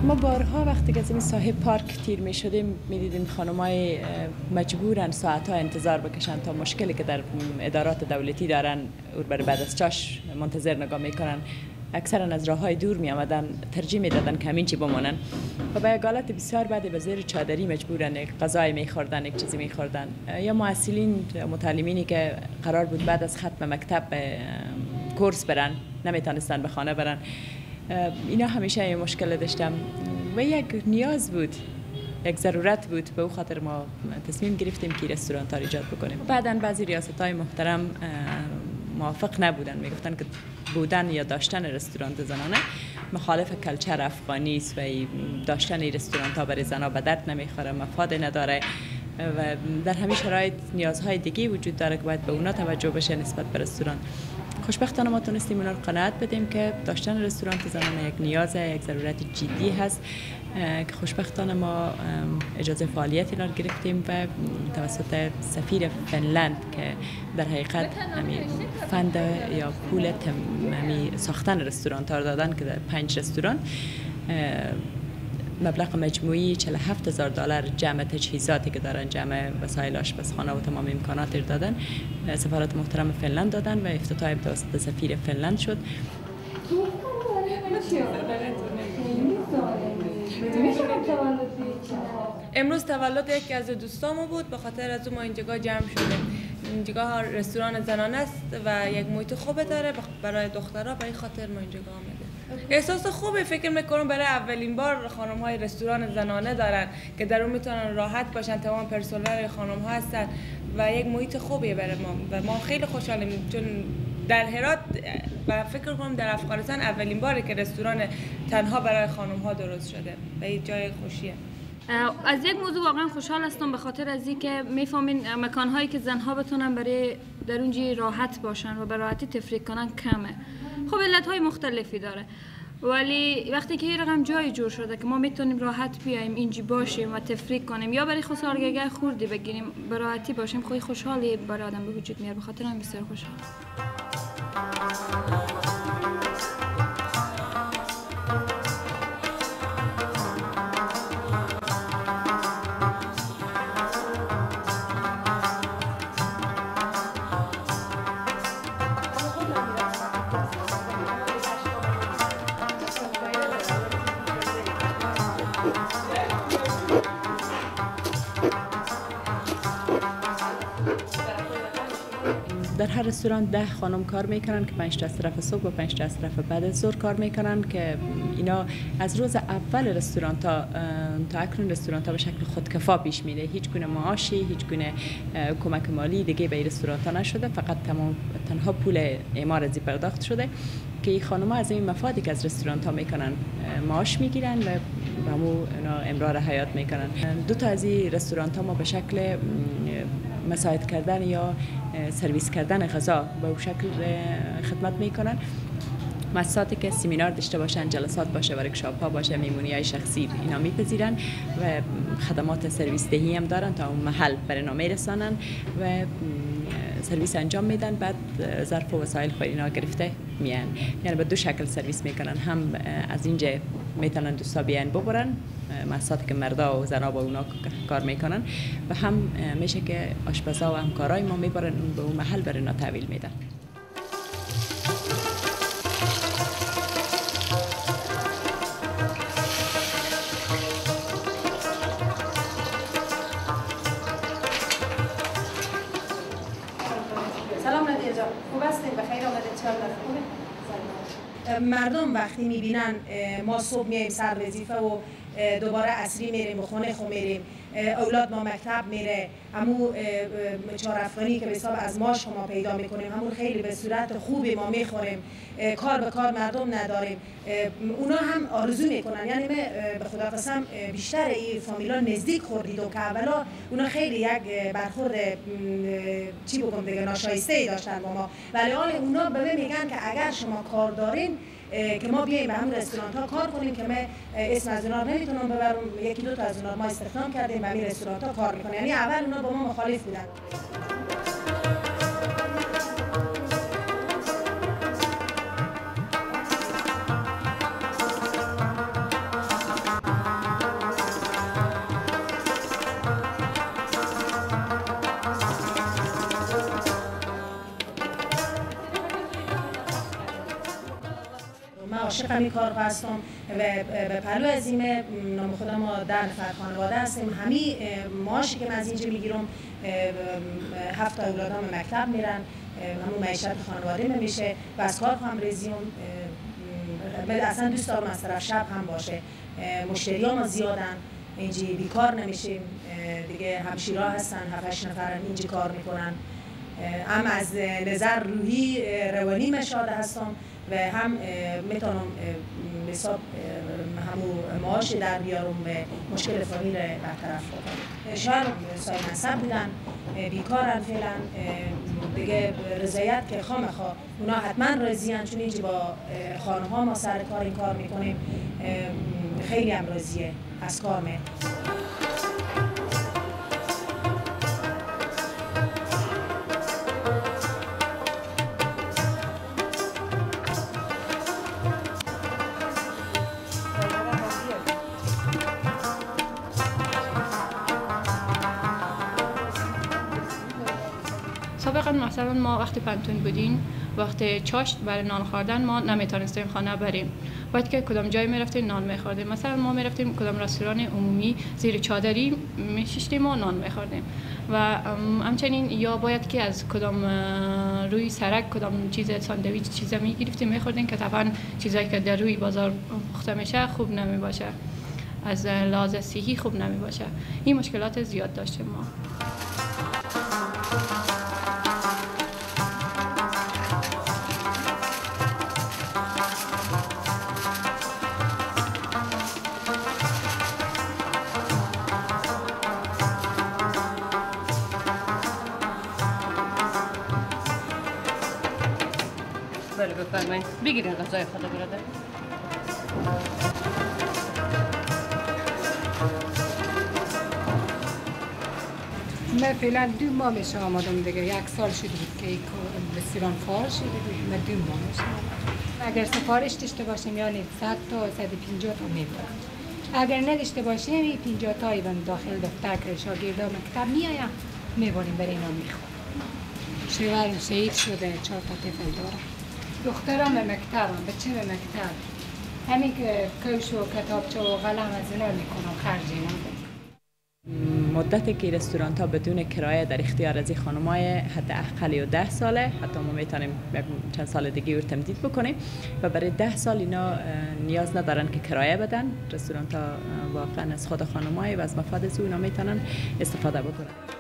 ما بارها وقتی که از این ساحه پارک تیر می شدیم می دیدیم خانم‌های مجبورن ساعت‌ها انتظار بکشن تا مشکلی که در ادارات دولتی دارن او بر بعد از چاش منتظر نگاه میکنن. اکثرا از راه‌های دور می آمدن، ترجیح میدادن که همین چی بمونن و به حالت بسیار بعد به زیر چادری مجبورن یک غذای میخوردن، یک چیزی میخوردن. یا معلمین متعلمینی که قرار بود بعد از ختم مکتب کورس برن نمیتونستن به خانه برن. اینا همیشه یه مشکل داشتم و یک نیاز بود، یک ضرورت بود. به او خاطر ما تصمیم گرفتیم که رستوران ها ایجاد بکنیم. بعداً بعضی ریاست‌های محترم موافق نبودن، میگفتن که بودن یا داشتن رستوران زنانه مخالف کلچر افغانی است و داشتن رستوران ها برای زنها به درد نمیخوره، مفاد نداره و در همین شرایط نیازهای دیگه وجود داره که باید به اونا توجه بشه نسبت به رستوران. خوشبختانه ما تونستیم اونا رو قناعت بدیم که داشتن رستوران زنانه یک نیازه، یک ضرورت جدی هست که خوشبختانه ما اجازه فعالیت اینا رو گرفتیم و توسط سفیر فنلند که در حقیقت فند یا پول ساختن رستوران تا دادن که 5 رستوران مبلغ مجموعی $47,000 جمع تجهیزاتی که دارن، جمع وسایل آشپزخانه و تمام امکانات رو دادن. سفارت محترم فنلند دادن و افتتاح توسط سفیر فنلند شد. امروز تولد یکی از دوستامو بود، به خاطر از اون ما اینجا جمع شدیم. اینجا رستوران زنانه است و یک محیط خوبه داره برای دخترها، برای خاطر ما اینجا آمده. احساس خوبه، فکر میکنم برای اولین بار خانم های رستوران زنانه دارن که در اون میتونن راحت باشن، تمام پرسنل خانم ها هستن و یک محیط خوبیه برای ما و ما خیلی خوشحالیم چون در هرات و فکر کنم در افغانستان اولین باره که رستوران تنها برای خانم ها درست شده و این جای خوشیه. از یک موضوع واقعا خوشحال هستم به خاطر از اینکه میفهمین مکانهایی که زنها بتونن برای در اونجا راحت باشن و به راحتی تفریح کنن کمه. خب علتهای مختلفی داره ولی وقتی که این رقم جای جور شده که ما میتونیم راحت بیایم اینجا باشیم و تفریح کنیم یا برای خود سالگرد خوردی بگیریم به راحتی باشیم، خیلی خوشحالی برای آدم به وجود میاد. به خاطر هم بسیار خوشحال. در هر رستوران 10 خانم کار میکنن که 5 تا از طرف صبح و 5 تا از طرف بعد از ظهر کار میکنن که اینا از روز اول رستوران تا اکنون رستوران به شکل خودکفا پیش میره. هیچ گونه معاشی، هیچ گونه کمک مالی دیگه به رستوران ها نشده، فقط تنها پول اعمار ازی پرداخت شده که این خانم ها از این مفادی که از رستوران ها میکنن معاش میگیرن و همو اینا امرار حیات میکنن. 2 تا از این رستوران ها ما به شکل مساعد کردن یا سرویس کردن غذا به اون شکل خدمت میکنن. مؤسساتی که سمینار داشته باشن، جلسات باشه، ورکشاپ ها باشه، مهمونی های شخصی اینا میپذیرن و خدمات سرویس دهی هم دارن تا اون محل برای اینا میرسانن و سرویس انجام میدن. بعد ظرف و وسایل خود اینا گرفته میان، یعنی به 2 شکل سرویس میکنن. هم از اینجا میتونن دوستا بیان ببرن، مؤسساتی که مردا و زنا با اونا کار میکنن، و هم میشه که آشپزا و همکارای ما میبرن به اون محل برای اینا تحویل میدن. سلام نادیه جان، خوب هستین؟ بخیر آمدید. چقدر خوبه؟ مردم وقتی میبینن ما صبح میایم سر وظیفه و دوباره عصری میریم و خونه خو میریم، اولاد ما مکتب میره، همون 4 افغانی که به حساب از ماش ما پیدا میکنیم همون خیلی به صورت خوبی ما میخوریم، کار به کار مردم نداریم، اونا هم آرزو میکنن. یعنی به خدا قسم بیشتر این فامیلا نزدیک خوردید و که اولا اونا خیلی یک برخورد چی بگم دیگه ناشایسته ای داشتن با ما، ولی حال اونا به میگن که اگر شما کار دارین که ما بیاییم به همون رستوران ها کار کنیم که من اسم از اونا نمیتونم ببرم، 1-2 تا از اونا ما استخدام کردیم به همین رستوران ها کار میکنن. یعنی اول اونا با ما مخالف بودن. عاشق این کار هستم و به پلو از این نام خودم ما 10 نفر خانواده هستیم. همین معاشی که من از اینجا میگیرم 7 اولادام مکتب میرن، همون معیشت خانواده میشه و از کار هم رزیم. اصلا دوست دارم از طرف شب هم باشه، مشتری ها ما زیادن، اینجا بیکار نمیشیم دیگه. همشیرا هستن 7-8 نفرن اینجا کار میکنن. هم از نظر روحی روانی مشاهده هستم و هم میتونم حساب همون معاش در بیارم و مشکل فامیل برطرف کنم. شاید صاحب منصب بودن، بیکارن فعلا دیگه، رضایت که خامخا اونا حتما راضیان، چون اینجا با خانه ها ما سر کار این کار میکنیم، خیلی هم راضیه از کار می. سابقا مثلا ما وقتی پنتون بودیم، وقتی چاشت برای نان خوردن ما نمیتونستیم خانه بریم، باید که کدام جای میرفتیم نان میخوردیم. مثلا ما میرفتیم کدام رستوران عمومی زیر چادری میشستیم و نان میخوردیم و همچنین یا باید که از کدام روی سرک کدام چیز ساندویچ چیزا میگرفتیم میخوردیم که طبعا چیزایی که در روی بازار پخته میشه خوب نمیباشه، از لحاظ صحی خوب نمیباشه. این مشکلات زیاد داشتیم ما. بله بفرمایید، بگیرین غذای خود برادر. من فعلا 2 ماه میشه آمدم دیگه، 1 سال شده بود که رستوران فارغ شده بود. من 2 ماه میشه آمدم. اگر سفارش داشته باشیم یعنی 100 تا 150 تا میبرم. اگر نداشته باشیم این 50 تا ایوان داخل دفتر که شاگردا مکتب میایم میبریم برای اینا میخوریم. شوهرم شهید شده، 4 تا طفل داره. دخترم به مکتبم، بچه به مکتب. همین که کوش و کتابچه و قلم از اینا میکنم، خرجی ندارم. مدتی که رستوران ها بدون کرایه در اختیار از این خانمای حداقل 10 ساله، حتی ما میتونیم چند سال دیگه رو تمدید بکنیم و برای 10 سال اینا نیاز ندارن که کرایه بدن. رستوران ها واقعا از خود خانمای و از مفاد از اونا میتونن استفاده بکنن.